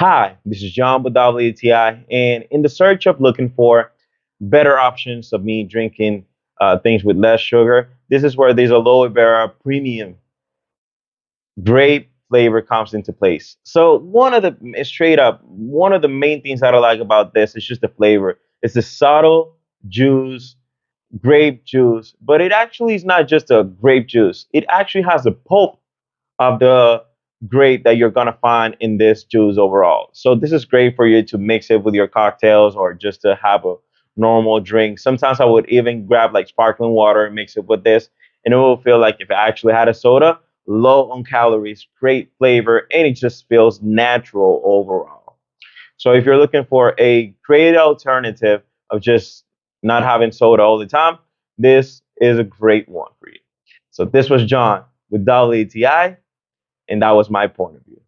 Hi, this is John with WTI, and in the search of looking for better options of me drinking things with less sugar, this is where this aloe vera premium grape flavor comes into place. So one of the main things that I like about this is just the flavor. It's a subtle juice, grape juice, but it actually is not just a grape juice. It actually has the pulp of the grape that you're gonna find in this juice overall. So this is great for you to mix it with your cocktails or just to have a normal drink. Sometimes I would even grab like sparkling water and mix it with this, and it will feel like if I actually had a soda, low on calories, great flavor, and it just feels natural overall. So if you're looking for a great alternative of just not having soda all the time, this is a great one for you. So this was John with WTI, and that was my point of view.